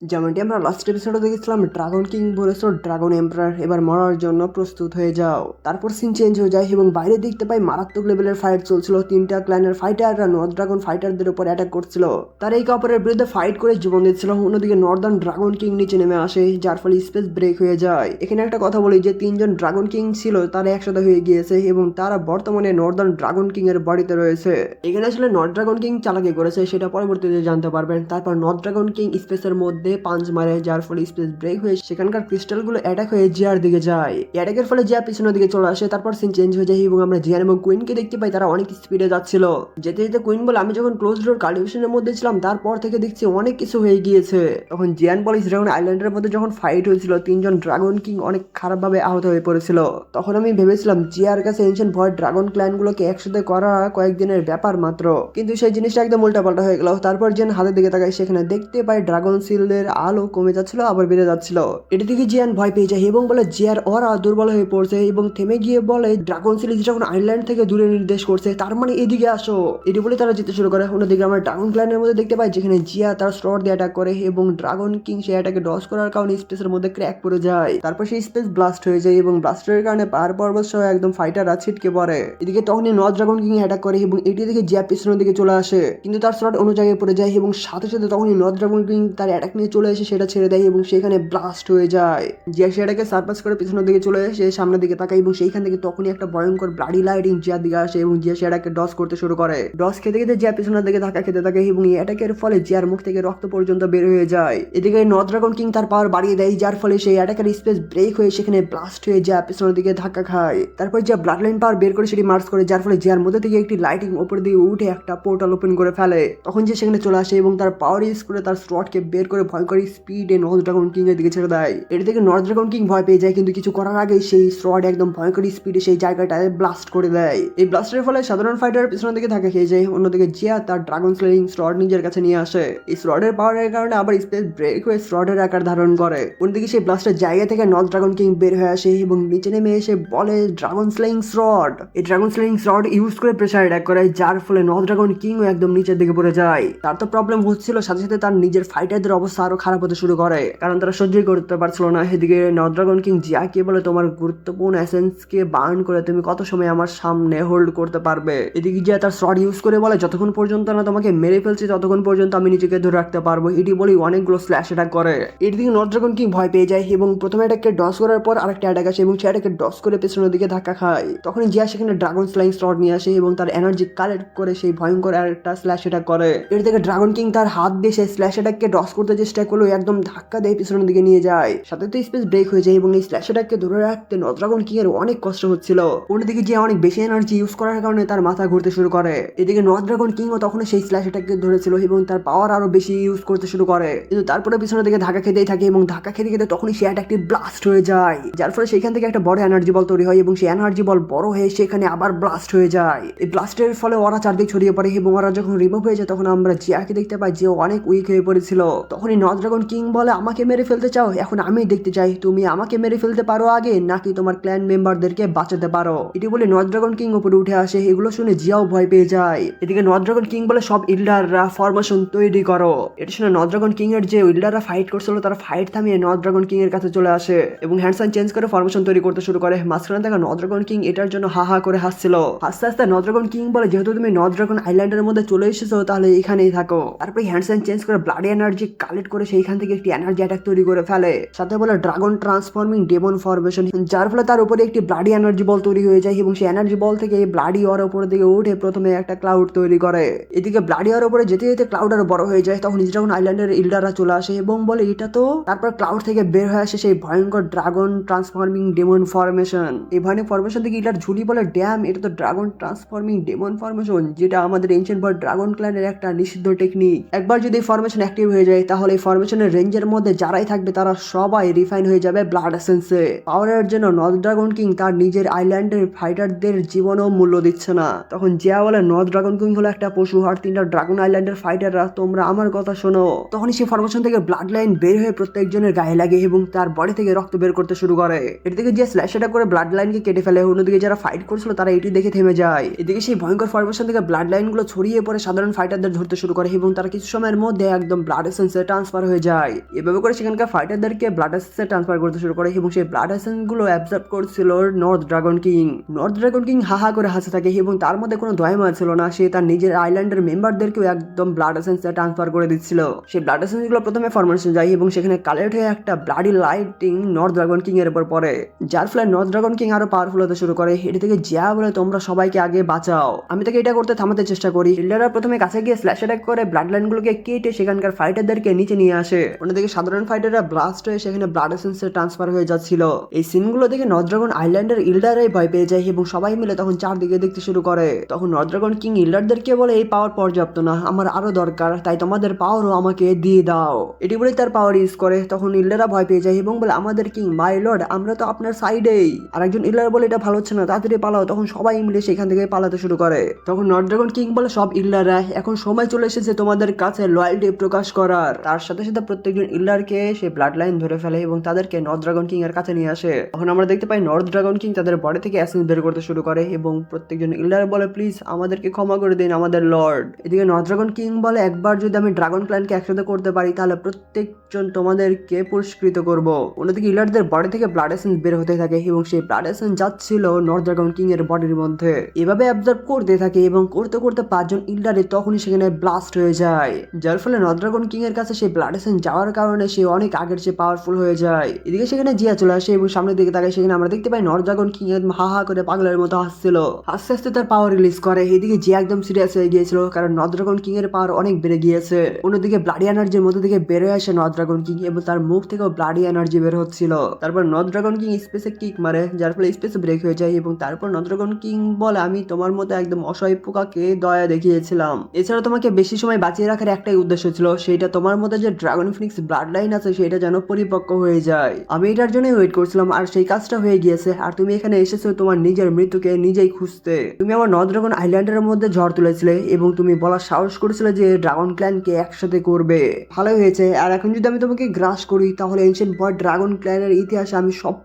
যেমনটি আমরা লাস্ট এপিসোডে দেখেছিলাম, ড্রাগন কিং বলেছিল ড্রাগন এম্পারার এবার মরার জন্য প্রস্তুত হয়ে যাও। তারপর সিন চেঞ্জ হয়ে যায় এবং বাইরে দেখতে পাই মারাত্মক লেভেলের ফাইট চলছিল। তিনটা ক্ল্যানের ফাইটাররা নর্থ ড্রাগন ফাইটারদের উপর অ্যাটাক করছিল। তারা এই কাপড়ের বিরুদ্ধে ফাইট করে জীবন দিচ্ছিল। অন্যদিকে নর্দার্ন ড্রাগন কিং নিচে নেমে আসে, যার ফলে স্পেস ব্রেক হয়ে যায়। এখানে একটা কথা বলি যে তিনজন ড্রাগন কিং ছিল তারা একসাথে হয়ে গিয়েছে এবং তারা বর্তমানে নর্দার্ন ড্রাগন কিং এর বাড়িতে রয়েছে। এখানে আসলে নর্থ ড্রাগন কিং চালাকি করেছে সেটা পরবর্তীতে জানতে পারবেন। তারপর নর্থ ড্রাগন কিং স্পেসের মধ্যে পাঞ্চ মারে, যার ফলে স্পেস ব্রেক হয়ে সেখানকার ক্রিস্টাল গুলো অ্যাটাক হয়ে জিয়ার দিকে যায়। অ্যাটাকের ফলে জিয়া পিছনের দিকে চলে আসে। তারপর সিন চেঞ্জ হয়ে যায় এবং আমরা জিয়ান এবং কুইনকে দেখতে পাই তারা অনেক স্পিডে যাচ্ছিল। যেতে যেতে কুইন বলে, আমি যখন ক্লোজ ডোর কাল্টিভেশনের মধ্যে ছিলাম তারপর থেকে দেখছি অনেক কিছু হয়ে গিয়েছে। তখন জিয়ান বলে, ড্রাগন আইল্যান্ডের মধ্যে যখন ফাইট হয়েছিল তিনজন ড্রাগন কিং অনেক খারাপভাবে আহত হয়ে পড়েছিল। তখন আমি ভেবেছিলাম জিয়ার কাছে এনশিয়েন্ট ভয়েড ড্রাগন ক্ল্যান গুলোকে একসাথে করা কয়েকদিনের ব্যাপার মাত্র, কিন্তু সেই জিনিসটা একদম উল্টাপাল্টা হয়ে গেল। তারপর জিয়ান হাতের দিকে তাকায়, সেখানে দেখতে পাই ড্রাগন শিল্ডের আলো কমে যাচ্ছিল আবার বেড়ে যাচ্ছিল। এটি থেকে জিয়ান ভয় পেয়ে যায় এবং বলে জিয়ার ওরা দুর্বল হয়ে পড়ছে এবং থেমে গিয়ে বলে ড্রাগন সিরিজ যখন আইল্যান্ড থেকে দূরে নির্দেশ করছে তার মানে এদিকে আসো। এটি বলে তারা যেতে শুরু করে। অন্যদিকে আমরা ড্রাগন ক্ল্যানের মধ্যে দেখতে পাই যেখানে জিয়া তার স্লট দিয়ে অ্যাটাক করে এবং ড্রাগন কিং সেই অ্যাটাকে ডজ করার কারণে স্পেসের মধ্যে ক্র্যাক পড়ে যায়। তারপর সেই স্পেস ব্লাস্ট হয়ে যায় এবং ব্লাস্টের কারণে পাহাড় পর্বত সহ একদম ফাইটাররা ছিটকে পড়ে। এদিকে তখনই নর্থ ড্রাগন কিং অ্যাটাক করে এবং এটি থেকে জিয়া পিছনের দিকে চলে আসে, কিন্তু তার স্লট অন্য জায়গায় পড়ে যায় এবং সাথে সাথে তখনই নর্থ ড্রাগন কিং তার অ্যাটাক নিয়ে চলে এসে সেটা ছেড়ে দেয় এবং সেখানে ব্লাস্ট হয়ে যায়। জিয়া সেটাকে সারপাস করে পিছনের দিকে চলে এসে সামনের দিকে তাকায় এবং সেইখান থেকে তখনই একটা ভয়ঙ্কর ব্লাডি লাইটিং জিয়ার দিকে আসে এবং জিয়া সেটাকে ডস করতে শুরু করে। ডস খেতে খেতে জিয়া পিছনের দিকে ধাক্কা খেতে থাকে এবং এই অ্যাটাকের ফলে জিয়ার মুখ থেকে রক্ত পর্যন্ত বের হয়ে যায়। এদিকে নর্থ ড্রাগন কিং তার পাওয়ার বাড়িয়ে দেয়, যার ফলে সেই অ্যাটাকের স্পেস ব্রেক হয়ে সেখানে ব্লাস্ট হয়ে জিয়া পিছনের দিকে ধাক্কা খায়। তারপর জিয়া ব্লাড লাইন পাওয়ার বের করে সেটি মার্চ করে, যার ফলে জিয়ার মধ্যে থেকে একটি লাইটিং উপর দিয়ে উঠে একটা পোর্টাল ওপেন করে ফেলে। তখন যে সেখানে চলে আসে এবং তার পাওয়ার ইউজ করে তার স্লটকে বের করে ভয়ঙ্কর স্পিডে নর্থ ড্রাগন কিং এর দিকে ছেড়ে দেয়। এটি থেকে নর্থ ড্রাগন কিং ভয় পেয়ে যায়, কিন্তু কিছু করার আগে সেই স্লট একদম ভয়ঙ্কর স্পিডে সেই জায়গাটায় ব্লাস্ট করে দেয়। এই ব্লাস্টের ফলে সাধারণ ফাইটার পিছনের দিকে ধাক্কা খেয়ে যায়। অন্যদিকে জিয়া তার ড্রাগন স্লেইং স্লট নিজের কাছে নিয়ে আসে। এই স্লটের পাওয়ারের কারণে আবার স্পেস ব্রেক হয়ে স্লটের আকার ধারণ করে। অন্যদিকে সেই ব্লাস্টের জায়গা থেকে নর্থ ড্রাগন কিং বের হয়ে আসে এবং নিচে নেমে এসে বলে ড্রাগন স্লেইং স্লট। এই ড্রাগন স্লেইং স্লট ইউজ করে প্রেসার অ্যাটাক করে, যার ফলে নর্থ ড্রাগন কিংও একদম নিচের দিকে পড়ে যায়। তার তো প্রবলেম হচ্ছিল, সাথে সাথে তার নিজের ফাইটারদের অবস্থা আরো খারাপ হতে শুরু করে, কারণ তারা সহ্যই করতে পারছিল না। এদিকে নর্থ ড্রাগন কিং জিয়াকে বলে, তোমার গুরুত্বপূর্ণ এসেন্সকে বার্ন করে তুমি কত সময় আমার সামনে হোল্ড করতে পারবে। এদিকে জিয়া তার স্লট ইউজ করে বলে, যতক্ষণ পর্যন্ত না তোমাকে মেরে ফেলছি ততক্ষণ পর্যন্ত আমি নিজেকে ধরে রাখতে পারবো। এটি বলেই অনেকগুলো স্ল্যাশ অ্যাটাক করে। এর দিকে নর্থ ড্রাগন কিং ভয় পেয়ে যায় এবং প্রথমে অ্যাটাককে ডস করার পর আরেকটা অ্যাটাক আসে এবং সেটাকে ডস করে পেছনের দিকে ধাক্কা খায়। তখন জিয়া সেখানে ড্রাগন স্লাইং স্লট নিয়ে আসে এবং তার এনার্জি কালেক্ট করে সেই ভয়ঙ্কর একটা স্ল্যাশ অ্যাটাক করে। এর থেকে ড্রাগন কিং তার হাত দিয়ে সেই স্ল্যাশ অ্যাটাককে ডস করতে চেষ্টা করলো, একদম ধাক্কা দিয়ে পিছনের দিকে নিয়ে যায়। সাথে তো স্পেস ব্রেক হয়ে যায় এবং এই স্ল্যাশ অ্যাটাককে ধরে রাখতে নর্থ ড্রাগন কিং এর অনেক কষ্ট হচ্ছিল। অন্যদিকে জিয়া অনেক বেশি এনার্জি ইউজ করার কারণে তার মাথা ঘুরতে শুরু করে। এদিকে নর্থ ড্রাগন কিংও তখন সেই স্ল্যাশ অ্যাটাককে ধরেছিল এবং তার পাওয়ার আরো বেশি ইউজ করতে শুরু করে, কিন্তু তারপরে পিছনের দিকে ধাক্কা খেতেই থাকে এবং ধাক্কা খেতে খেতে তখনই সেই অ্যাটাকটি ব্লাস্ট হয়ে যায়, যার ফলে সেখান থেকে একটা বড় এনার্জি বল তৈরি হয় এবং সেই এনার্জি বল বড় হয়ে সেখানে আবার ব্লাস্ট হয়ে যায়। এই ব্লাস্টের ফলে ওরা চারদিক ছড়িয়ে পড়ে এবং ওরা যখন রিমুভ হয়ে যায় তখন আমরা জিয়াকে দেখতে পাই যে অনেক উইক হয়ে পড়েছিল। তখনই নর্থ ড্রাগন কিং বলে, আমাকে মেরে ফেলতে চাও? এখন আমি দেখতে চাই তুমি আমাকে মেরে ফেলতে পারো আগে নাকি তোমার ক্ল্যান মেম্বারদেরকে বাঁচাতে পারো। এটি বলে নর্থ ড্রাগন কিং উপরে উঠে আসে। এগুলো শুনে জিয়াও ভয় পেয়ে যায়। এদিকে নর্থ ড্রাগন কিং বলে, সব ইল্ডাররা ফরমেশন তৈরি করো। এটা শুনে নর্থ ড্রাগন কিং এর যে ইল্ডাররা ফাইট করছিল তারা ফাইট থামিয়ে নর্থ ড্রাগন কিং এর কাছে চলে আসে এবং হ্যান্ডসাইন চেঞ্জ করে ফরমেশন তৈরি করতে শুরু করে। মাঝখানে থাকা নর্থ ড্রাগন কিং এটার জন্য হা হা করে হাসছিল। আস্তে আস্তে নর্থ ড্রাগন কিং বলে, যেহেতু তুমি নর্থ ড্রাগন আইল্যান্ডের মধ্যে চলে এসেছো তাহলে এখানেই থাকো। তারপরে হ্যান্ডসাইন চেঞ্জ করে ব্লাডি এনার্জি কালেক্ট করে সেইখান থেকে একটি এনার্জি অ্যাটাক তৈরি করে ফেলে। সাথে বলে ড্রাগন ট্রান্সফর্মিং ডেমন ফরমেশন, যার ফলে তার উপরে একটি ব্লাডি এনার্জি বল তৈরি হয়ে যায় এবং সেই এনার্জি বল থেকে ব্লাডি ওর উপর দিকে উঠে প্রথমে একটা ক্লাউড তৈরি করে। এদিকে ব্লাডি ওর উপরে যেতে যেতে ক্লাউড আরো বড় হয়ে যায়। তখন ড্রাগন আইল্যান্ডের ইল্ডাররা চলে আসে এবং বলে, এটা তো। তারপর ক্লাউড থেকে বের হয়ে আসে সেই ভয়ঙ্কর ড্রাগন ট্রান্সফর্মিং ডেমন ফরমেশন। এই ভয়ঙ্কর ফরমেশন থেকে ইল্ডার ঝুলি বলে, ড্যাম, এটা তো ড্রাগন ট্রান্সফর্মিং ডেমন ফরমেশন, যেটা আমাদের এনশিয়েন্ট ভয়েড ড্রাগন ক্ল্যানের একটা নিষিদ্ধ টেকনিক। একবার যদি এই ফরমেশন অ্যাক্টিভ হয়ে যায় তাহলে এই ফরমেশনের রেঞ্জের মধ্যে যারাই থাকবে তারা সবাই রিফাইন হয়ে যাবে ব্লাড এসেন্সে। পাওয়ারের জন্য নর্থ ড্রাগন কিং তার নিজের আইল্যান্ডের ফাইটারদের জীবনও মূল্য দিচ্ছে না। তখন জিয়া বলে, নর্থ ড্রাগন কিং হলো একটা পশু, আর তিনটা ড্রাগন আইল্যান্ডের ফাইটাররা তোমরা আমার কথা শোনো। তখনই সেই ফরমেশন থেকে ব্লাড লাইন বের হয়ে প্রত্যেকজনের গায়ে লাগে এবং তার বডি থেকে রক্ত বের করতে শুরু করে। এর দিকে যে স্ল্যাশ অ্যাটাক করে ব্লাড লাইনকে কেটে ফেলে। অন্যদিকে যারা ফাইট করছিল তারা এটি দেখে থেমে যায়। এদিকে সেই ভয়ঙ্কর ফরমেশন থেকে ব্লাড লাইন গুলো ছড়িয়ে পড়ে সাধারণ ফাইটারদের ধরতে শুরু করে এবং তারা কিছু সময়ের মধ্যে একদম ব্লাড এসেন্সে ট্রান্সফর্ম ট্রান্সফার হয়ে যায়। এভাবে করে সেখানকার ফাইটারদেরকে ব্লাড এসেন্সে ট্রান্সফার করতে শুরু করে এবং সেই ব্লাড এসেন্স গুলো অ্যাবজর্ব করছিল north dragon king. North dragon king হাহা করে হাসতে থাকে এবং তার মধ্যে কোনো দয়ামা ছিল না। সে তার নিজের আইল্যান্ডের মেম্বারদেরকেও একদম ব্লাড এসেন্সে ট্রান্সফার করে দিচ্ছিল। সেই ব্লাড এসেন্স গুলো প্রথমে ফরমেশন যায় এবং সেখানে কালেক্ট হয়ে একটা bloody lighting north dragon king এর উপর পড়ে, যার ফলে নর্থ ড্রাগন কিং আরো পাওয়ারফুল হতে শুরু করে। এটি থেকে জিয়া বলে তোমরা সবাইকে আগে বাঁচাও। আমি তাকে এটা করতে থামাতে চেষ্টা করি। হিল্ডাররা প্রথমে কাছে গিয়ে স্ল্যাশ অ্যাটাক করে ব্লাড লাইন গুলোকে কেটে সেখানকার ফাইটারদেরকে নিচে নিয়ে আসে। অন্যদিকে সাধারণ ফাইটাররা ব্লাস্ট হয়ে সেখানে ব্লাড এসেন্সে ট্রান্সফার হয়ে যাচ্ছিল। এই সিনগুলো দেখে নর্থ ড্রাগন আইল্যান্ডের ইল্ডারাই ভয় পেয়ে যায় এবং সবাই মিলে তখন চারদিকে দেখতে শুরু করে। তখন নর্থ ড্রাগন কিং ইল্ডারদেরকে বলে এই পাওয়ার পর্যাপ্ত না, আমার আরো দরকার, তাই তোমাদের পাওয়ারও আমাকে দিয়ে দাও। এটি বলে তার পাওয়ার ইউজ করে। তখন ইল্ডাররা ভয় পেয়ে যায় এবং বলে আমাদের কিং মাই লর্ড আমরা তো আপনার সাইডেই। আর একজন ইল্ডার বলে এটা ভালো হচ্ছে না, তাড়াতাড়ি পালাও। তখন সবাই মিলে সেখান থেকে পালাতে শুরু করে। তখন নর্থ ড্রাগন কিং বলে সব ইল্ডাররা এখন সময় চলে এসেছে তোমাদের কাছে লয়্যালটি প্রকাশ করার। তার সাথে সাথে প্রত্যেকজন ইল্ডারকে সে ব্লাড লাইন ধরে ফেলে এবং তাদেরকে নর্থ ড্রাগন কিং এর কাছে নিয়ে আসে। তখন আমরা দেখতে পাই নর্থ ড্রাগন কিং তাদের বডি থেকে এসেন্স বের করতে শুরু করে এবং প্রত্যেকজন ইল্ডার বলে প্লিজ আমাদেরকে ক্ষমা করে দিন আমাদের লর্ড। এদিকে নর্থ ড্রাগন কিং বলে একবার যদি আমি ড্রাগন ক্ল্যানকে একসাথে করতে পারি তাহলে প্রত্যেকজন তোমাদেরকে পুরস্কৃত করব। অন্যদিকে ইল্ডারদের বডি থেকে ব্লাড এসেন্স বের হতে থাকে এবং সেই ব্লাড এসেন্স যাচ্ছিল নর্থ ড্রাগন কিং এর বডির মধ্যে। এভাবে অবজার্ভ করতে থাকে এবং করতে করতে 5 জন ইল্ডারে তখনই সেখানে ব্লাস্ট হয়ে যায়, যার ফলে নর্থ ড্রাগন কিং এর কাছে সেই ব্লাড এসেন্স যাওয়ার কারণে সে অনেক আগের চেয়ে পাওয়ারফুল হয়ে যায়। এদিকে সেখানে জিয়া চলে আসে এবং সামনের দিকে তাকায়। সেখানে আমরা দেখতে পাই নর্থ ড্রাগন কিং একদম হা হা করে পাগলের মতো হাসছিল, আস্তে আস্তে তার পাওয়ার রিলিজ করে। এদিকে জিয়া একদম সিরিয়াস হয়ে গিয়েছিল কারণ নর্থ ড্রাগন কিং এর পাওয়ার অনেক বেড়ে গিয়েছে। অন্যদিকে ব্লাডি এনার্জির মধ্যে থেকে বেরোয় আসে নর্থ ড্রাগন কিং এবং তার মুখ থেকেও ব্লাডি এনার্জি বের হচ্ছিল। তারপর নর্থ ড্রাগন কিং স্পেসে কিক মারে, যার ফলে স্পেস ব্রেক হয়ে যায় এবং তারপর নর্থ ড্রাগন কিং বলে আমি তোমার মতো একদম অসহায় পোকাকে দয়া দেখিয়েছিলাম। এছাড়া তোমাকে বেশি সময় বাঁচিয়ে রাখার একটাই উদ্দেশ্য ছিল, সেটা তোমার মধ্যে যে ড্রাগন ফিনিক্স ব্লাড লাইন আছে সেটা যেন পরিপক্ক হয়ে যায়। আমি এটার জন্যই ওয়েট করছিলাম আর সেই কাজটা হয়ে গিয়েছে। আর তুমি এখানে এসেছো তোমার নিজের মৃত্যুকে নিজেই খুঁজতে। তুমি আমার নর্থ ড্রাগন আইল্যান্ডের মধ্যে ঝড় তুলেছিলে এবং তুমি বলার সাহস করেছিলে যে ড্রাগন ক্ল্যানকে একসাথে করবে। ভালোই হয়েছে। আর এখন যদি আমি তোমাকে গ্রাস করি তাহলে এনশিয়েন্ট বয় ড্রাগন ক্ল্যানের ইতিহাসে আমি সব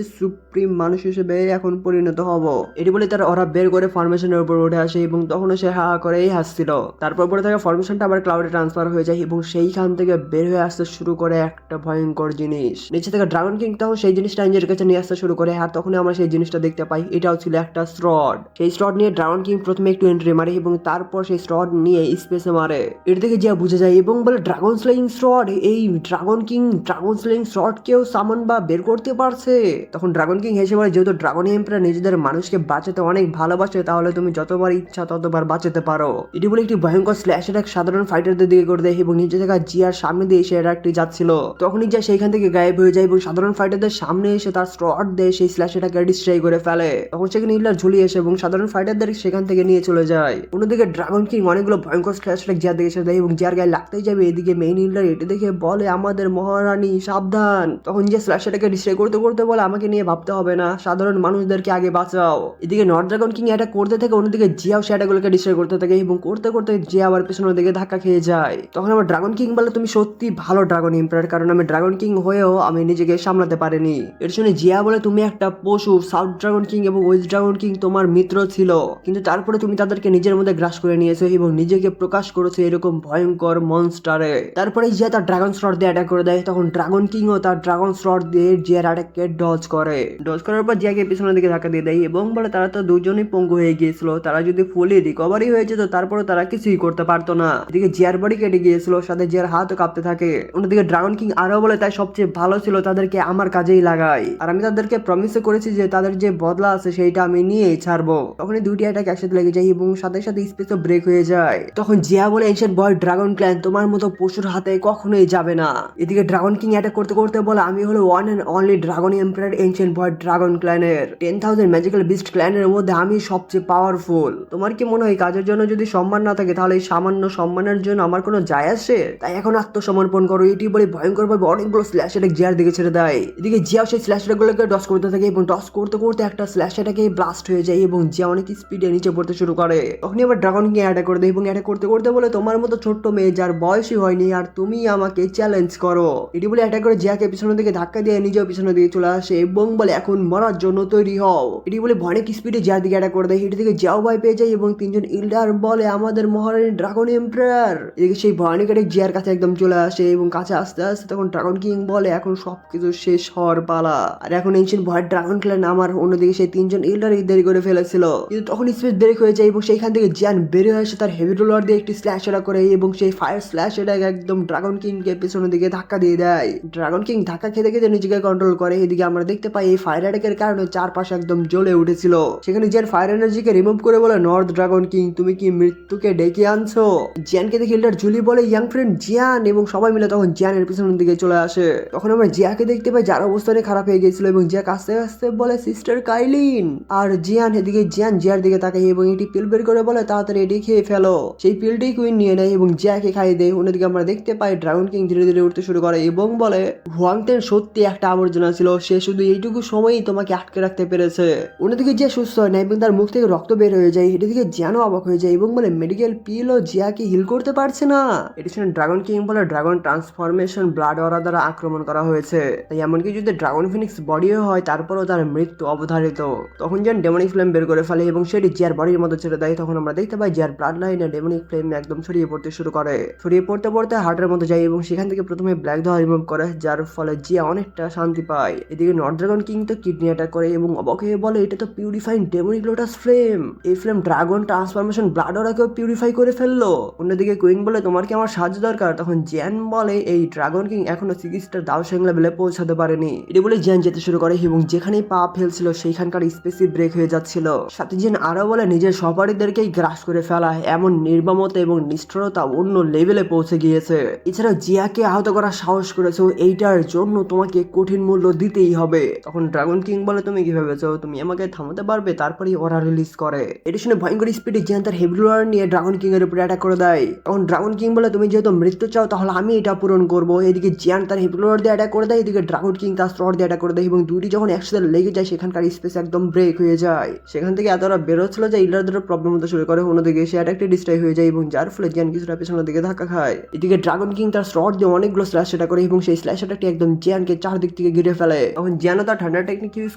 সুপ্রিম মানুষ হিসেবে এখন পরিণত হব। এটি বলে তার ওরা বের করে ফরমেশনের উপর উঠে আসে এবং তখনও সে হা করেই হাসছিল। তারপর পরে থেকে ফরমেশনটা আবার ক্লাউডে ট্রান্সফার হয়ে যায় এবং সেইখান থেকে বের হয়ে আসতে শুরু করে একটা ভয়ঙ্কর জিনিস। নিচে থেকে ড্রাগন কিং তখন সেই জিনিসটা নিজের কাছে নিয়ে আসতে শুরু করে। আর তখনই আমরা সেই জিনিসটা দেখতে পাই, এটাও ছিল একটা স্রড। সেই স্রড নিয়ে ড্রাগন কিং প্রথমে একটু এন্ট্রি মারে এবং তারপর সেই স্রড নিয়ে স্পেসে মারে। এর থেকে যা বুঝে যায় এবং বলে ড্রাগন স্লেইং স্রড, এই ড্রাগন কিং ড্রাগন স্লেইং স্রড কেউ সামন বা বের করতে পারছে। তখন ড্রাগন কিং হেসে বলে যেহেতু ড্রাগন এম্পায়ার নিজেদের মানুষকে বাঁচাতে অনেক ভালোবাসে তাহলে তুমি যতবার ইচ্ছা ততবার বাঁচাতে পারো। এটি বলে একটি ভয়ঙ্কর স্ল্যাশ অ্যাটাক সাধারণ ফাইটারদের দিকে করে দেয় এবং নিচে থাকা জিয়ার সামনে দিয়ে সে অ্যাটাকটি যাচ্ছিল। তখনই যা সেইখান থেকে গায়েব হয়ে যায় এবং সাধারণ ফাইটারদের সামনে এসে তার স্ট্রট দিয়ে সেই স্ল্যাশ অ্যাটাকে ডিস্ট্রয় করে ফেলে। তখন সেখানে ইল্লার ঝুলিয়ে এসে এবং সাধারণ ফাইটারদের সেখান থেকে নিয়ে চলে যায়। অন্যদিকে ড্রাগন কিং অনেকগুলো ভয়ঙ্কর স্ল্যাশ অ্যাটাক জিয়ার দিকে এসে দেয় এবং জিয়ার গায়ে লাগতেই যাবে। এদিকে মেইন ইল্লার এটি দেখে বলে আমাদের মহারানী সাবধান। তখন যে স্ল্যাশ অ্যাটাকে ডিস্ট্রয় করতে করতে বলে আমাকে নিয়ে ভাবতে হবে না, সাধারণ মানুষদেরকে আগে বাঁচাও। এদিকে নর্থ ড্রাগন কিং অ্যাটাক করতে থাকে, অন্যদিকে জিয়াও সে অ্যাটাকগুলোকে ডিস্ট্রয় করতে থাকে এবং করতে করতে জিয়া আবার পেছনের দিকে ধাক্কা খেয়ে যায়। তখন আমার ড্রাগন কিং বলে তুমি সত্যি ভালো ড্রাগন এম্পায়ার, কারণ আমি ড্রাগন কিং হয়েও আমি নিজেকে সামলাতে পারিনি। এর শুনে জিয়া বলে তুমি একটা পশু। সাউথ ড্রাগন কিং এবং ওয়েস্ট ড্রাগন কিং তোমার মিত্র ছিল, কিন্তু তারপরে তুমি তাদেরকে নিজের মধ্যে গ্রাস করে নিয়েছো এবং নিজেকে প্রকাশ করেছো এরকম ভয়ঙ্কর মনস্টারে। তারপরে জিয়া তার ড্রাগন স্লট দিয়ে অ্যাটাক করে দেয়। তখন ড্রাগন কিংও তার ড্রাগন স্লট দিয়ে জিয়ার অ্যাটাককে ডজ করে। ডজ করার পর জিয়াকে পিছনের দিকে ধাক্কা দিয়ে দেয় এবং বলে তারা তো দুজনেই পঙ্গু হয়ে গিয়েছিল, তারা যদি ফুলি রিকভারি হয়ে যেত তারপরে তারা কিছুই করতে পারতো না। এদিকে জিয়ার বডি কেটে গিয়েছিল, সাথে জিয়ার হাতও কাঁপতে থাকে। অন্যদিকে ড্রাগন কিং আরো বলে তাই সবচেয়ে ভালো ছিল তাদেরকে আমার কাজেই লাগাই, আর আমি তাদেরকে প্রমিস করেছি যে তাদের যে বদলা আছে সেইটা আমি নিয়েই ছাড়বো। তখনই দুইটি অ্যাটাক একসাথে লেগে যায় এবং সাথে সাথে স্পেসও ব্রেক হয়ে যায়। তখন জিয়া বলে এনশিয়েন্ট বয় ড্রাগন ক্ল্যান তোমার মতো পশুর হাতে কখনোই যাবে না। এদিকে ড্রাগন কিং অ্যাটাক করতে করতে বলে আমি হলো one and only dragon empire ancient boy dragon ক্ল্যানের 10,000 ম্যাজিক্যাল বিস্ট ক্ল্যানের মধ্যে আমি সবচেয়ে পাওয়ারফুল। তোমার কি মনে হয় কাজের জন্য যদি সম্মান না থাকে তাহলে এই সামান্য সম্মানের জন্য আমার কোনো যায় আসে? তাই এখন আত্মসমর্পণ করো। এটি বলে ভয়ঙ্কর ভাবে অনেকগুলো স্ল্যাশ অ্যাটাক জিয়ার দিকে ছেড়ে দেয়। এদিকে জিয়াও সেই স্ল্যাশ অ্যাটাকগুলোকে ডস করতে থাকে এবং ডস করতে করতে একটা স্ল্যাশ অ্যাটাকে ব্লাস্ট হয়ে যায় এবং জিয়া অনেক স্পিডে নিচে পড়তে শুরু করে। তখনই আবার ড্রাগন কিং অ্যাটাক করে দেয় এবং অ্যাটাক করতে করতে বলে তোমার মতো ছোট্ট মেয়ে যার বয়সই হয়নি আর তুমি আমাকে চ্যালেঞ্জ করো। এটি বলে অ্যাটাক করে জিয়াকে পিছনের দিকে ধাক্কা দিয়ে নিজেও পিছনের দিকে চলে আসে এবং বলে এখন মরার জন্য তৈরি হও। এটি বলে ভয়ানক স্পিডে জিয়ার দিকে অ্যাটাক করে দেয়। এটি থেকে জিয়াও ভয় পেয়ে যায় এবং তিনজন ইল্ডার বলে আমাদের মহারানী ড্রাগন এম্পায়ার। এদিকে সেই ভয়ানক অ্যাটাক জিয়ার কাছে একদম চলে আসে এবং কাছে আসতে আসতে তখন ড্রাগন কিং বলে এখন সবকিছু শেষ হওয়ার পালা। আর এখন এনশিয়েন্ট ভয়ের ড্রাগন ক্ল্যান আমার। অন্যদিকে সেই তিনজন ইল্ডার দেরি করে ফেলেছিল, কিন্তু তখন স্পেস ব্রেক হয়ে যায় এবং সেইখান থেকে জিয়ান বেরিয়ে আসে তার হেভি রোলার দিয়ে একটি স্ল্যাশ অ্যাটাক করে এবং সেই ফায়ার স্ল্যাশ অ্যাটাক একদম ড্রাগন কিং কে পেছনের দিকে ধাক্কা দিয়ে দেয়। ড্রাগন কিং ধাক্কা খেতে খেতে নিজেকে কন্ট্রোল করে। এদিকে আমরা দেখতে পাই এই ফায়ার অ্যাটাকের কারণে চারপাশে একদম জ্বলে উঠেছিল। সেখানে জিয়ান ফায়ার এনার্জিকে রিমুভ করে বলে নর্থ ড্রাগন কিং তুমি কি মৃত্যুকে ডেকে আনছো? জিয়ানকে দেখে ইল্ডার জুলি বলে ইয়াং ফ্রেন্ড জিয়ান, এবং সবাই মিলে তখন জিয়ানের পিছনের দিকে চলে আসে। তখন আমরা জিয়াকে দেখতে পাই যার অবস্থানে খারাপ হয়ে গেছিল এবং জিয়া কাছতে কাছতে বলে সিস্টার কাইলিন। আর জিয়ান এদিকে জিয়ার দিকে তাকাই এবং এটি পিল বের করে বলে তাড়াতাড়ি এটি খেয়ে ফেলো। সেই পিলটি কুইন নিয়ে নেয় এবং জিয়াকে খাইয়ে দেয়। অন্যদিকে আমরা দেখতে পাই ড্রাগন কিং ধীরে ধীরে উঠতে শুরু করে এবং বলে হুয়াংটেন সত্যি একটা আবর্জনা ছিল, সে শুধু এইটুকু সময়ই তোমাকে আটকে রাখতে পেরেছে। অন্যদিকে জিয়া সুস্থ হয় না এবং তার মুখ থেকে রক্ত বের হয়ে যায়। এদিকে জিয়ানও অবাক হয়ে যায় এবং বলে মেডিকেল পিলও জিয়াকে হিল করতে পারছে না। এটি শুনে ড্রাগন কিং বলে ড্রাগন ট্রান্সফরমেশন ব্লাড অরা দ্বারা আক্রমণ করা হয়েছে, তাই এমনকি যদি ড্রাগন ফিনিক্স বডিও হয় তারপরেও তার মৃত্যু অবধারিত। তখন জিয়ান ডেমনিক ফ্লেম বের করে ফেলে এবং সেটি জিয়ার বডির মধ্যে ছেড়ে দেয়। তখন আমরা দেখতে পাই জিয়ার ব্লাড লাইনে ডেমনিক ফ্লেম একদম ছড়িয়ে পড়তে শুরু করে। ছড়িয়ে পড়তে পড়তে হার্টের মধ্যে যায় এবং সেখান থেকে প্রথমে ব্ল্যাক ধোয়া রিমুভ করে, যার ফলে জিয়া অনেকটা শান্তি পায়। এদিকে নর্থ ড্রাগন কিং তো কিডনি অ্যাটাক করে এবং অবাক হয়ে বলে এটা তো পিউরিফাইং ডেমনিক লোটাস ফ্লেম, এই ফ্লেম ড্রাগন ট্রান্সফরমেশন ব্লাড অরাকেও পিউরিফাই করে ফেললো। অন্যদিকে কুইন বলে তোমার কি আমার সাহায্য দরকার? তখন জিয়ান বলে এই ড্রাগন কিং এখনো 6 দাওশাং লেভেলে পৌঁছাতে পারেনি। এটি বলে জিয়ান যেতে শুরু করে এবং যেখানেই পা ফেলছিল সেইখানকার স্পেসি ব্রেক হয়ে যাচ্ছিল। সাথে জিয়ান আরো বলে নিজের সহপাঠীদেরকেই গ্রাস করে ফেলা এমন নির্মমতা এবং নিষ্ঠুরতা অন্য লেভেলে পৌঁছে গিয়েছে। এছাড়াও জিয়াকে আহত করার সাহস করেছো, এইটার জন্য তোমাকে কঠিন মূল্য দিতেই হবে। তখন ড্রাগন কিং বলে তুমি কি ভেবেছো তুমি আমাকে থামাতে পারবে? তারপরেই ওরা রিলিজ করে। এটি শুনে ভয়ঙ্কর স্পিডে জিয়ান তার হেভি রোলার নিয়ে ড্রাগন কিং এর উপরে অ্যাটাক করে দেয়। তখন ড্রাগন কিং বলে তুমি যেহেতু মৃত্যু চাও তাহলে আমি এটা পূরণ করবো। এদিকে জিয়ান তার হেভি রোলার দিয়ে অ্যাটাক করে দেয়, এদিকে ড্রাগন কিং তার স্লট দিয়ে অ্যাটাক করে দেয় এবং দুইটি যখন একসাথে লেগে যায় সেখানকার স্পেস একদম ব্রেক হয়ে যায়। সেখান থেকে এতটা বেরোচ্ছিল যে ইল্ডারদের প্রবলেম হতে শুরু করে। অন্যদিকে সে অ্যাটাকটি ডিস্ট্রয় হয়ে যায় এবং যার ফলে জিয়ান কিছুটা পেছনের দিকে ধাক্কা খায়। এদিকে ড্রাগন কিং তার স্লট দিয়ে অনেকগুলো স্ল্যাশ অ্যাটাক করে এবং সেই স্ল্যাশ অ্যাটাকটি একদম জিয়ানকে চারদিক থেকে ঘিরে ফেলে। তখন জিয়ানও তার ঠান্ডা টেকনিক ইউজ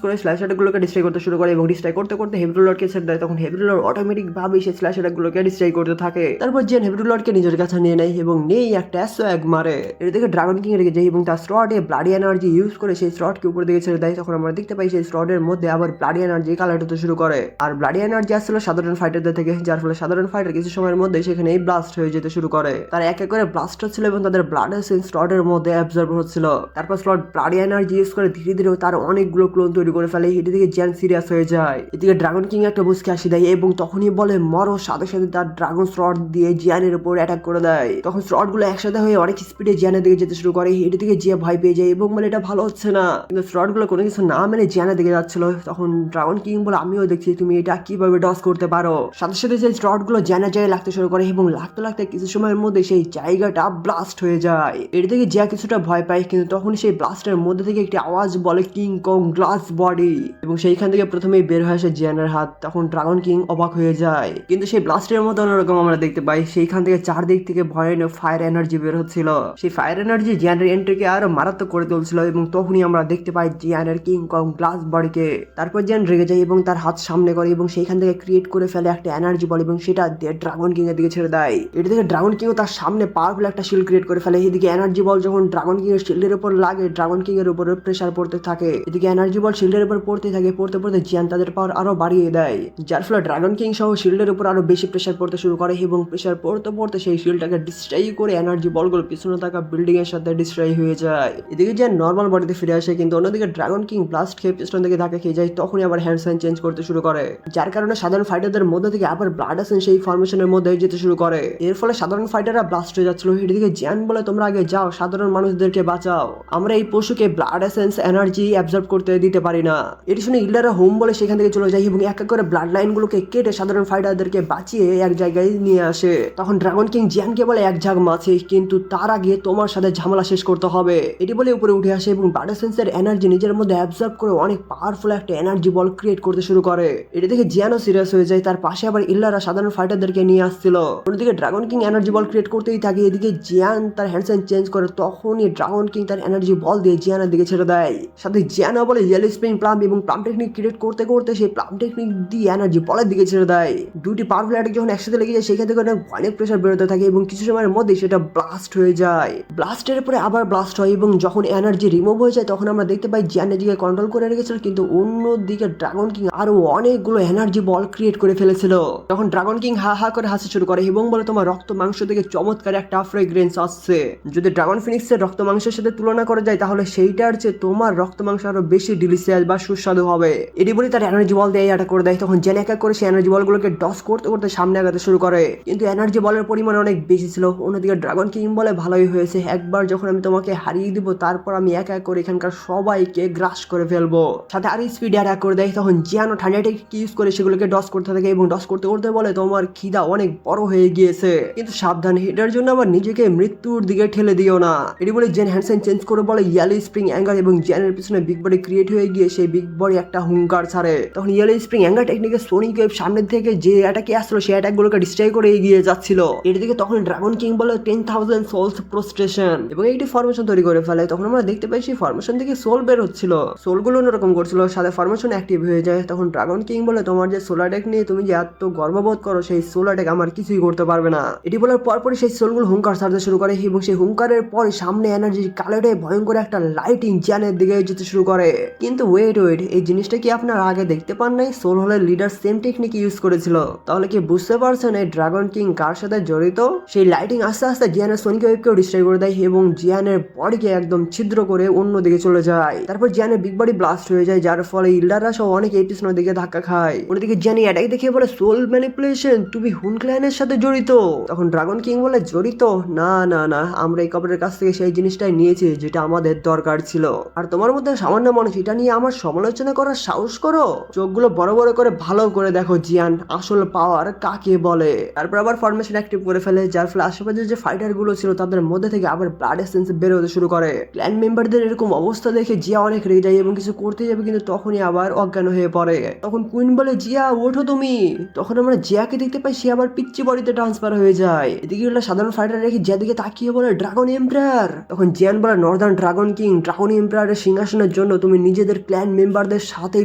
করে স্ল্যাশ অ্যাটাকগুলোকে ডিস্ট্রয় করতে শুরু করে এবং ডিস্ট্রয় করতে করতে হেভি রোলারকে ছেড়ে দেয়। তখন হেভি রোলার অটোমেটিক ভাবে সেই স্ল্যাশ অ্যাটাকগুলোকে ডিস্ট্রয় করতে থাকে। তারপর জিয়ান হেভি রোলারকে নিজের কাছে নিয়ে নেয় এবং নেই একটা সোয়াগ মারে। এর দিকে ড্রাগন কিং রেগে যায় এবং তার স্লটে ব্লাডি এনার্জি ইউজ করে সেই স্লটকে উপর দিকে ছেড়ে দেয়। তখন আমরা দেখতে পাই সেই স্লটের মধ্যে আবার ব্লাডি এনার্জি কালেক্ট হতে শুরু করে। আর ব্লাডি এনার্জি আসছিল সাধারণ ফাইটারদের থেকে, যার ফলে সাধারণ ফাইটার কিছু সময়ের মধ্যে সেখানেই ব্লাস্ট হয়ে যেতে শুরু করে। তারা এক এক করে ব্লাস্ট হচ্ছিল এবং তাদের ব্লাড স্লটের মধ্যে অ্যাবজর্ব হচ্ছিল। তারপর স্লট ব্লাডি এনার্জি ইউজ করে ধীরে ধীরে তার অনেকগুলো ক্লোন তৈরি করে ফেলে। এটি থেকে জিয়ান সিরিয়াস হয়ে যায়। এদিকে ড্রাগন কিং একটা বুঝকে আসি দেয় এবং তখনই বলে মরো। সাথে সাথে তার ড্রাগন স্লট দিয়ে জিয়ানের উপর অ্যাটাক করে দেয়। তখন স্লট গুলো একসাথে হয়ে অনেক স্পিডে জিয়ানের দিকে যেতে শুরু করে। এটি থেকে জিয়া ভয় পেয়ে যায় এবং বলে এটা ভালো হচ্ছে না, কিন্তু স্লট গুলো কোনো কিছু না মেনে জিয়ানের দিকে যাচ্ছিল। তখন ড্রাগন কিং বলে আমিও দেখছি তুমি এটা কিভাবে ডস করতে পারো। সাথে সাথে সেই স্লট গুলো জিয়ানের জায়গায় লাগতে শুরু করে এবং লাগতে লাগতে কিছু সময়ের মধ্যে সেই জায়গাটা ব্লাস্ট হয়ে যায়। এটি থেকে জিয়া কিছুটা ভয় পায়, কিন্তু তখন সেই ব্লাস্টের মধ্যে থেকে একটি আওয়াজ বলে কিং কং গ্লাস বডি, এবং সেইখান থেকে প্রথমেই বের হয়ে আসে জিয়ানের হাত। তখন ড্রাগন কিং অবাক হয়ে যায়, কিন্তু সেই ব্লাস্টের মধ্যে অন্যরকম আমরা দেখতে পাই সেইখান থেকে চারদিক থেকে ভয়ানক ফায়ার এনার্জি বের হচ্ছিল। সেই ফায়ার এনার্জি জিয়ানের এন্ট্রিকে আরো মারাত্মক করে তুলছিল এবং তখনই আমরা দেখতে পাই জিয়ানের কিং কং গ্লাস বডিকে। তারপর জিয়ান রেগে যায় এবং তার হাত সামনে করে এবং সেইখান থেকে ক্রিয়েট করে ফেলে একটা এনার্জি বল এবং সেটা দিয়ে ড্রাগন কিং এর দিকে ছেড়ে দেয়। এটা থেকে ড্রাগন কিং তার সামনে পাওয়ারফুল একটা শিল্ড ক্রিয়েট করে ফেলে। এদিকে এনার্জি বল যখন ড্রাগন কিং এর শিল্ডের উপর লাগে ড্রাগন কিং এর উপরে প্রেসার পড়তে থাকে। এদিকে এনার্জি বল শিল্ডের উপর পড়তে থাকে, পড়তে পড়তে জিয়ান তাদের পাওয়ার আরো বাড়িয়ে দেয়, যার ফলে ড্রাগন কিং সহ শিল্ডের উপর আরো বেশি প্রেসার পড়তে শুরু করে এবং প্রেসার পড়তে পড়তে সেই শিল্ডটাকে ডিস্ট্রয় করে এনার্জি বলগুলো পিছনে থাকা বিল্ডিং এর সাথে ডিস্ট্রয় হয়ে যায়। এদিকে জিয়ান নর্মাল বডিতে ফিরে আসে, কিন্তু অন্যদিকে ড্রাগন কিং ব্লাস্ট খেয়ে পিছন থেকে ধাক্কা খেয়ে যায়। তখনই আবার হ্যান্ড সাইন চেঞ্জ করতে শুরু করে, যার কারণে সাধারণ ফাইটারদের মধ্যে থেকে আবার ব্লাড আসেন সেই ফরমেশনের মধ্যে যেতে শুরু করে। এর ফলে সাধারণ ফাইটাররা ব্লাস্ট হয়ে যাচ্ছিল। এদিকে জিয়ান বলে তোমরা আগে যাও, সাধারণ মানুষদেরকে বাঁচাও, আমরা এই পশুকে ব্লাড এসেন্স এনার্জি অ্যাবজর্ব করতে দিতে পারি না। এটি শুনে ইল্ডারা হোম বলে সেখান থেকে চলে যায় এবং এক এক করে ব্লাড লাইন গুলোকে কেটে সাধারণ ফাইটারদেরকে বাঁচিয়ে এক জায়গায় নিয়ে আসে। তখন ড্রাগন কিং জিয়ানকে বলে এক ঝাঁক মাছে, কিন্তু তার আগে তোমার সাথে ঝামেলা শেষ করতে হবে। এটি বলে উপরে উঠে আসে এবং ব্লাড এসেন্সের এনার্জি নিজের মধ্যে অ্যাবজর্ব করে অনেক পাওয়ারফুল একটা এনার্জি বল ক্রিয়েট করতে শুরু করে। এটি দেখে জিয়ানও সিরিয়াস হয়ে যায়। তার পাশে আবার ইল্লারা সাধারণ ফাইটারদেরকে নিয়ে আসছিল। অন্যদিকে ড্রাগন কিং এনার্জি বল ক্রিয়েট করতেই থাকে। এদিকে জিয়ান তার হ্যান্ড সাইন চেঞ্জ করে, তখনই ড্রাগন কিং তার এনার্জি বল দিয়ে জিয়ানের দিকে ছেড়ে দেয়। সাথে জিয়ানও বলে ইয়েলো স্প্রিং প্লাম এবং প্লাম টেকনিক ক্রিয়েট করতে করতে সেই প্লাম টেকনিক দিয়ে এনার্জি বলের দিকে ছেড়ে দেয়। দুটি পাওয়ারফুল অ্যাটাক যখন একসাথে লেগে যায় সেখান থেকে অনেক ভয়ানক প্রেশার বেরোতে থাকে এবং কিছু সময়ের মধ্যে সেটা ব্লাস্ট হয়ে যায়। ব্লাস্টের পরে আবার ব্লাস্ট হয় এবং যখন এনার্জি রিমুভ হয়ে যায় তখন আমরা দেখতে পাই জিয়ান এদিকে কন্ট্রোল করে রেখেছিল, কিন্তু অন্যদিকে ড্রাগন কিং আরো অনেকগুলো এনার্জি বল ক্রিয়েট করে ফেলেছিল। তখন ড্রাগন কিং হা হা করে হাসতে শুরু করে এবং বলে তোমার রক্ত মাংস থেকে চমৎকার একটা ফ্রেগ্রেন্স আসছে। যদি ড্রাগন ফিনিক্সের রক্ত মাংসের সাথে তুলনা করা যায় তাহলে সেইটার চেয়ে তোমার রক্ত মাংস আরো বেশি ডিলিশিয়াস বা সুস্বাদু হবে। এটি বলে তার এনার্জি বল দিয়ে অ্যাটাক করে দেয়। তখন জেন এক এক করে সেই এনার্জি বলগুলোকে ডস করতে করতে সামনে আগাতে শুরু করে, কিন্তু এনার্জি বলের পরিমাণ অনেক বেশি ছিল। অন্যদিকে ড্রাগন কিং বলে ভালোই হয়েছে, একবার যখন আমি তোমাকে হারিয়ে দিব তারপর আমি এক এক করে এখানকার সবাইকে গ্রাস করে ফেলবো। সাথে আর স্পিড অ্যাটাক করে দেয়। তখন জিয়ানো ঠান্ডাটেক ইউজ করে সেগুলোকে ডস করতে থাকে এবং ডস করতে করতে বলে তোমার খিদা অনেক বড় হয়ে গিয়েছে, কিন্তু সাবধান, এটার জন্য আবার নিজেকে মৃত্যুর দিকে ঠেলে দিও না। এটি বলে জেন হ্যান্ডসাইন চেঞ্জ করে বলে ইয়েলো স্প্রিং অ্যাঙ্গার এবং জেনের পিছনে বিগ বডি ক্রিয়েট হয়ে গিয়ে সেই বিগ বডি একটা হুঙ্কার ছাড়ে। তখন ইয়েলো স্প্রিং অ্যাঙ্গার টেকনিকে সোনিক ওয়েভ সামনের থেকে যে অ্যাটাকে আসলো সেই অ্যাটাকগুলোকে ডিস্ট্রয় করে এগিয়ে যাচ্ছিল। এর দিকে তখন ড্রাগন কিং বলে 10,000 সোলস প্রোস্ট্রেশন এবং এইটি ফরমেশন তৈরি করে ফেলে। তখন আমরা দেখতে পাই সেই ফরমেশন থেকে সোল বের হচ্ছিল, সোলগুলো অন্যরকম করছিল, সাথে ফরমেশন অ্যাক্টিভ হয়ে যায়। তখন ড্রাগন কিং বলে তোমার যে সোলার অ্যাটাক নিয়ে তুমি যে এত গর্ববোধ করো সেই সোলার অ্যাটাক আমার কিছুই করতে পারবে না। এটি বলার পরপরই সেই সোলগুলো হুঙ্কার ছাড়তে শুরু করে এবং সেই হুঙ্কারের পরে সামনে এনার্জির কালোটে ভয়ঙ্কর একটা লাইটিং জিয়ানের দিকে যেতে শুরু করে। কিন্তু ওয়েট এই জিনিসটা কি আপনার আগে দেখতে পান নাই? সোল হলের লিডার সেম টেকনিক ইউজ করেছিল, তাহলে কি বুঝতে পারছেন এই ড্রাগন কিং কার সাথে জড়িত? সেই লাইটিং আস্তে আস্তে জিয়ানের সোনিক ওয়েভকেও ডিস্ট্রয় করে দেয় এবং জিয়ানের বডিকে একদম ছিদ্র করে অন্যদিকে চলে যায়। তারপর জিয়ানের বিগ বডি ব্লাস্ট হয়ে যায়, যার ফলে ইল্ডাররা সহ অনেক এই পিছনের দিকে ধাক্কা খায়। অন্যদিকে জিয়ানি অ্যাটাক দেখে বলে সোল ম্যানিপুলেশন, তুমি হুন ক্ল্যানের সাথে জড়িত? তখন ড্রাগন কিং বলে জড়িত? না না না, আমরা এই কবরের কাছ থেকে সেই জিনিসটাই নিয়েছি যেটা আমাদের দরকার ছিল, আর তোমার মধ্যে সামান্য মানুষ এটা নিয়ে আমার সমালোচনা করার সাহস করো? চোখগুলো বড় বড় করে ভালো করে দেখো জিয়ান, আসল পাওয়ার কাকে বলে। তারপর আবার ফরমেশন অ্যাক্টিভ করে ফেলে, যার ফলে আশেপাশে যে ফাইটার গুলো ছিল তাদের মধ্যে থেকে আবার ব্লাড এসেন্স বের হতে শুরু করে। ক্ল্যান মেম্বারদের এরকম অবস্থা দেখে জিয়া অনেক রেগে যায় এবং কিছু করতে যাবে, কিন্তু তখনই আবার অজ্ঞান হয়ে পড়ে। তখন কুইন বলে জিয়া ওঠো তুমি। তখন আমরা জিয়াকে দেখতে পাই সে আবার পিচ্চি বডিতে ট্রান্সফার হয়ে যায়। এদিকে সাধারণ ফাইটার রেখে জিয়া দিকে তাকিয়ে বলে ড্রাগন এম্পায়ার। তখন জিয়ান বলে নর্দার্ন ড্রাগন কিং, ড্রাগন এম্পায়ারের সিংহাসনের জন্য তুমি নিজেদের ক্ল্যান মেম্বারদের সাথেই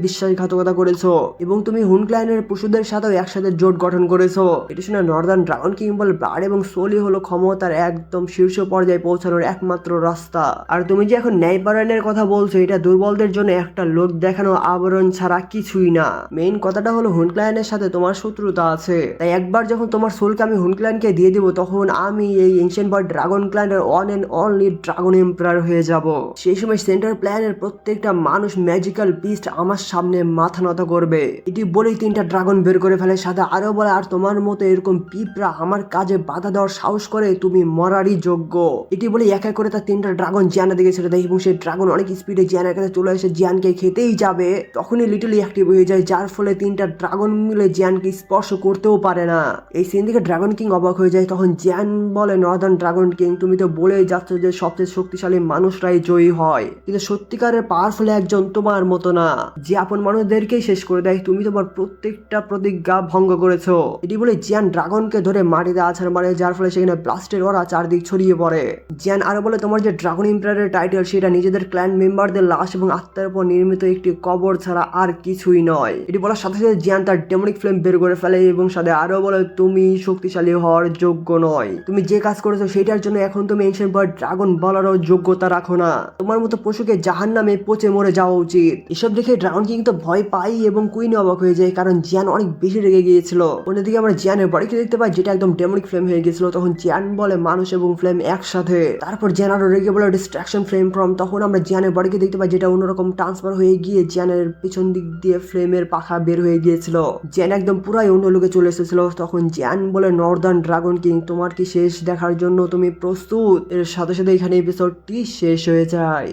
বিশ্বাসঘাতকতা করেছো এবং তুমি হুন ক্ল্যানের পশুদের সাথেও একসাথে জোট গঠন করেছো। এটি শুনে নর্দার্ন ড্রাগন কিং বলে ব্লাড এবং সোলই হলো ক্ষমতার একদম শীর্ষ পর্যায়ে পৌঁছানোর একমাত্র রাস্তা, আর তুমি যে এখন ন্যায়পরায়ণের কথা বলছো এটা দুর্বলদের জন্য একটা লোক দেখানো আবরণ ছাড়া কিছুই না। মেইন কথাটা হলো হুন ক্ল্যানের সাথে তোমার শত্রুতা আছে, তাই একবার যখন তোমার সোলকে আমি হুন ক্ল্যানকে দিয়ে দিব তখন আমি এই এনশিয়েন্ট বয় ড্রাগন ক্ল্যানের one and only dragon empire হয়ে যাব। সেই সময় সেন্টার প্ল্যানের প্রত্যেকটা মানুষ ম্যাজিক্যাল বিস্ট আমার সামনে মাথা নত করবে। এটি বলেই 3টা ড্রাগন বের করে ফেলে, সাথে আরো বলে আর তোমার মতো এরকম পিঁপড়া আমার কাজে বাধা দেওয়ার সাহস করে তুমি মরারই যোগ্য। এটি বলে এক এক করে তার 3টা ড্রাগন জিয়ানের দিকে ছেড়ে দেয় এবং সেই ড্রাগন অনেক স্পিডে জিয়ানের কাছে চলে এসে জিয়ানকে খেতেই যাবে, তখনই লিটলি অ্যাক্টিভ হয়ে যায়, যার ফলে 3টা ড্রাগন মিলে জিয়ানকে স্পর্শ করতেও পারে না। এই সিন থেকে ড্রাগন কিং অবাক হয়ে যায়। তখন জিয়ান বলে নর্দার্ন ড্রাগন কিং, তুমি তো বলেই যাচ্ছ যে সবচেয়ে শক্তিশালী মানুষরাই জয়ী হয়, কিন্তু সত্যিকারের পাওয়ারফুল একজন তোমার মতো না, যে আপন মানুষদেরকেই শেষ করে দেয়। তুমি তোমার প্রত্যেকটা প্রতিজ্ঞা ভঙ্গ করেছো। এটি বলে জিয়ান ড্রাগনকে ধরে মাটিতে আছাড় মারে, যার ফলে সেখানে ব্লাস্টের ওরা চারদিক ছড়িয়ে পড়ে। জিয়ান আরো বলে তোমার যে ড্রাগন এম্পায়ারের টাইটেল সেটা নিজেদের ক্ল্যান মেম্বারদের লাশ এবং আত্মার উপর নির্মিত একটি কবর ছাড়া আর কিছুই নয়। এটি বলার সাথে সাথে জিয়ান তার ডেমনিক ফ্লেম বের করে ফেলে এবং সাথে আরো বলে তুমি শক্তিশালী হওয়ার যোগ্য নয়, তুমি যে কাজ করেছো সেটার জন্য এখন তুমি এনশিয়েন্ট বয় ড্রাগন বলারও যোগ্যতা রাখো না, তোমার মতো পশুকে জাহান্নামে পচে মরে যাওয়া উচিত। এসব দেখে ড্রাগন কিং তো ভয় পাই এবং কুইন অবাক হয়ে যায়, কারণ জিয়ান অনেক বেশি রেগে গিয়েছিল। অন্যদিকে আমরা জিয়ানের বডিকে দেখতে পাই যেটা একদম ডেমনিক ফ্লেম হয়ে গেছিল। তখন জিয়ান বলে মানুষ এবং ফ্লেম একসাথে। তারপর জিয়ান আরো রেগে বলে ডিস্ট্রাকশন ফ্লেম ফ্রম। তখন আমরা জিয়ানের বডিকে দেখতে পাই যেটা অন্যরকম ট্রান্সফার হয়ে গিয়ে জিয়ানের পিছন দিক দিয়ে ফ্লেমের পাখা বের হয়ে গিয়েছিল। জিয়ান একদম পুরাই অন্য লোকে চলে এসেছিল। তখন জিয়ান বলে নর্দার্ন ড্রাগন কিং, তোমার কি শেষ দেখার জন্য তুমি প্রস্তুত? এর সাথে সাথে এখানে এপিসোডটি শেষ হয়ে যায়।